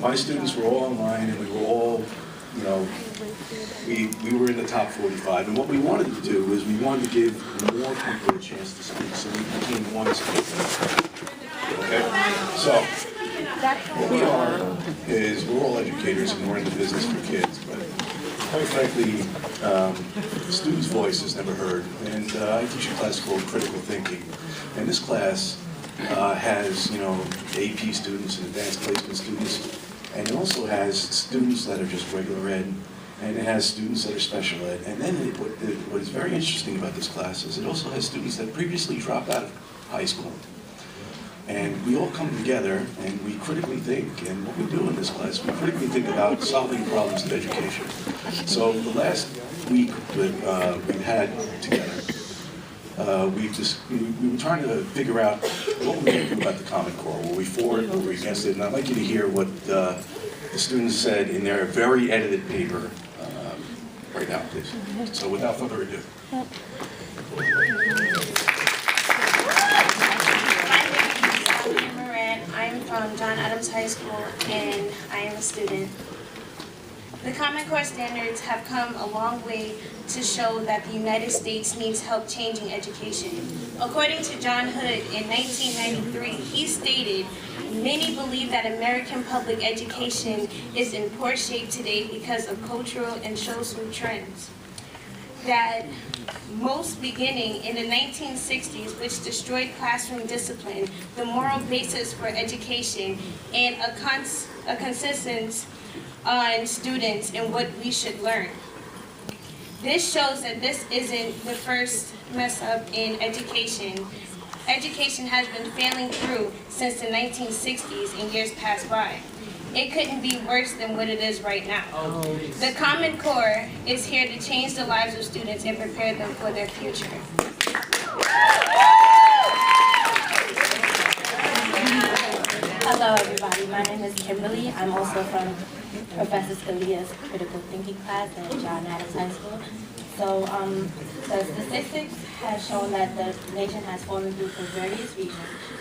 My students were all online, and we were all, you know, we were in the top 45. And what we wanted to do was we wanted to give more people a chance to speak, so we became one speaker. Okay? So, what we are is we're all educators and we're in the business for kids, but quite frankly, the student's voice is never heard. And I teach a class called Critical Thinking. And this class has, you know, AP students and advanced placement students. And it also has students that are just regular ed, and it has students that are special ed. And then what is very interesting about this class is it also has students that previously dropped out of high school. And we all come together and we critically think, and what we do in this class, we critically think about solving problems in education. So the last week that we've had together, we were trying to figure out what we're going to do about the Common Core. Were we for it, were we against it? And I'd like you to hear what the students said in their very edited paper right now, please. So without further ado. I'm from John Adams High School, and I am a student. The Common Core standards have come a long way to show that the United States needs help changing education. According to John Hood in 1993, he stated, "Many believe that American public education is in poor shape today because of cultural and social trends that most beginning in the 1960s, which destroyed classroom discipline, the moral basis for education, and a consensus on students and what we should learn." This shows that this isn't the first mess up in education. Education has been failing through since the 1960s and years passed by. It couldn't be worse than what it is right now. The Common Core is here to change the lives of students and prepare them for their future. Hello everybody, my name is Kimberly. I'm also from Professor Scalia's Critical Thinking class at John Adams High School. So the statistics have shown that the nation has fallen through for various reasons.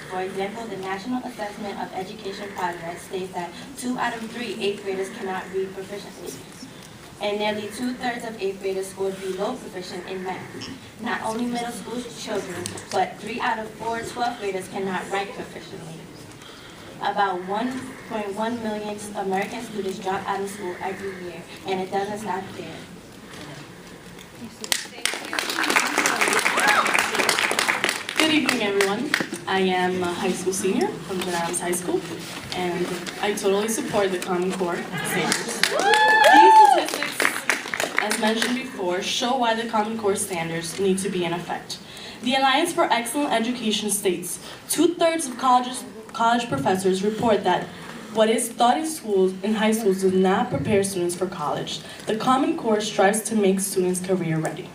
For example, the National Assessment of Education Progress states that 2 out of 3 8th graders cannot read proficiently. And nearly 2/3 of 8th graders scored below proficient in math. Not only middle school children, but 3 out of 4 12th graders cannot write proficiently. About 1.1 million American students drop out of school every year, and it doesn't stop there. Good evening, everyone. I am a high school senior from John Adams High School, and I totally support the Common Core standards. These statistics, as mentioned before, show why the Common Core standards need to be in effect. The Alliance for Excellent Education states 2/3 of college professors report that what is taught in high schools does not prepare students for college. The Common Core strives to make students career ready.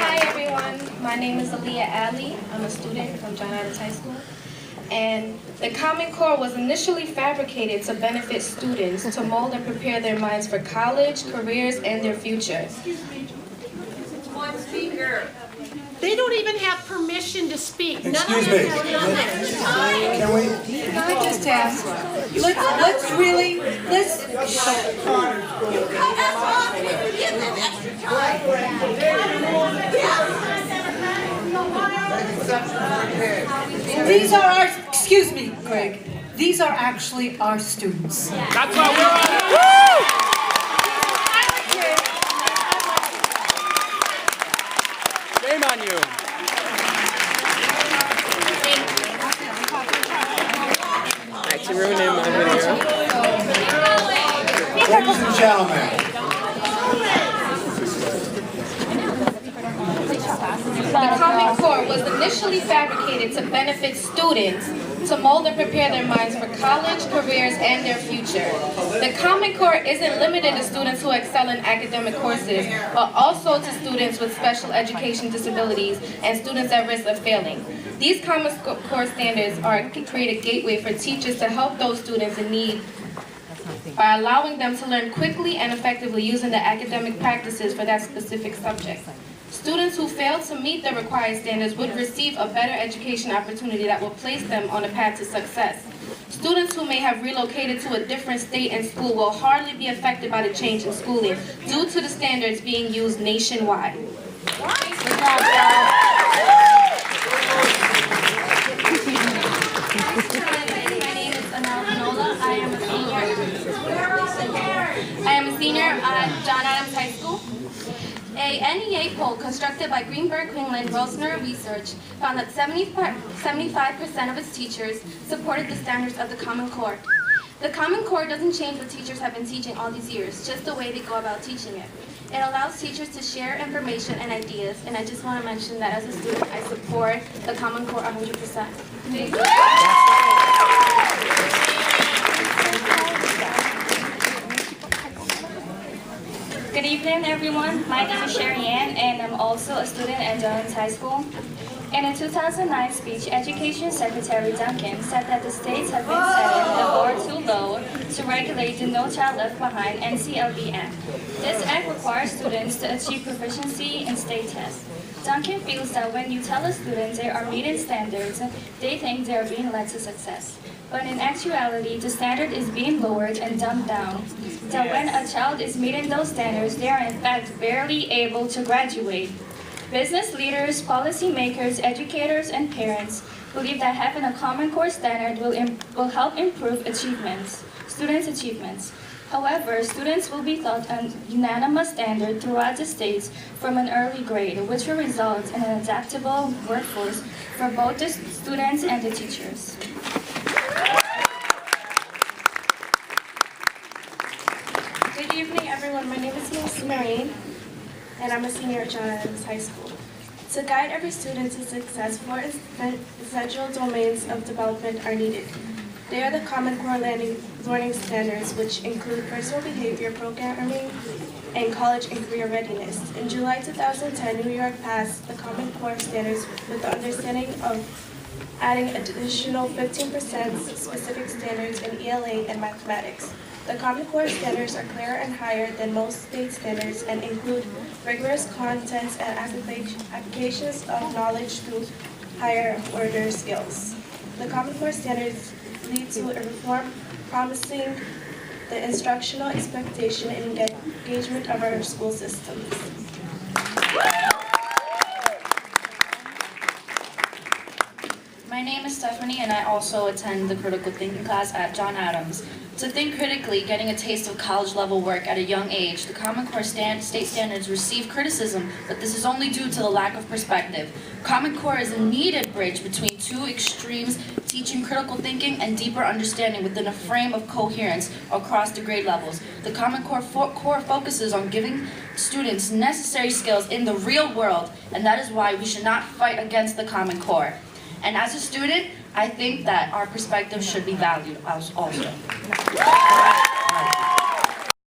Hi everyone, my name is Aaliyah Ali. I'm a student from John Adams High School. And the Common Core was initially fabricated to benefit students, to mold and prepare their minds for college, careers, and their future. One speaker. They don't even have permission to speak. Excuse me. Can we? Can I just ask, let's really, let's... These are our, excuse me, Greg, these are actually our students. That's why we're on it. Woo! Shame on you. Actually ruining my video. Ladies and gentlemen. The Common Core was initially fabricated to benefit students, to mold and prepare their minds for college, careers, and their future. The Common Core isn't limited to students who excel in academic courses, but also to students with special education disabilities and students at risk of failing. These Common Core standards create a gateway for teachers to help those students in need by allowing them to learn quickly and effectively using the academic practices for that specific subject. Students who fail to meet the required standards would receive a better education opportunity that will place them on a path to success. Students who may have relocated to a different state and school will hardly be affected by the change in schooling due to the standards being used nationwide. I am a senior at John Adams High School. A NEA poll constructed by Greenberg, Quinlan, Rosner Research found that 75% of its teachers supported the standards of the Common Core. The Common Core doesn't change what teachers have been teaching all these years, just the way they go about teaching it. It allows teachers to share information and ideas, and I just want to mention that as a student, I support the Common Core 100%. Good evening, everyone. My name is Sherry Ann, and I'm also a student at John Adams High School. In a 2009 speech, Education Secretary Duncan said that the states have been setting the bar too low to regulate the No Child Left Behind NCLB Act. This act requires students to achieve proficiency in state tests. Duncan feels that when you tell a student they are meeting standards, they think they are being led to success. But in actuality, the standard is being lowered and dumbed down. That when a child is meeting those standards, they are in fact barely able to graduate. Business leaders, policymakers, educators, and parents believe that having a Common Core standard will help improve students' achievements. However, students will be taught a unanimous standard throughout the states from an early grade, which will result in an adaptable workforce for both the students and the teachers. Good evening, everyone. My name is Miss Marine, and I'm a senior at John Adams High School. To guide every student to success, 4 essential domains of development are needed. They are the Common Core learning standards, which include personal behavior, programming, and college and career readiness. In July 2010, New York passed the Common Core standards with the understanding of adding additional 15% specific standards in ELA and mathematics. The Common Core standards are clearer and higher than most state standards and include rigorous contents and applications of knowledge through higher order skills. The Common Core standards lead to a reform promising the instructional expectation and engagement of our school systems. My name is Stephanie, and I also attend the critical thinking class at John Adams. To think critically, getting a taste of college-level work at a young age, the Common Core state standards receive criticism, but this is only due to the lack of perspective. Common Core is a needed bridge between two extremes, teaching critical thinking and deeper understanding within a frame of coherence across the grade levels. The Common Core focuses on giving students necessary skills in the real world, and that is why we should not fight against the Common Core. And as a student, I think that our perspective should be valued also.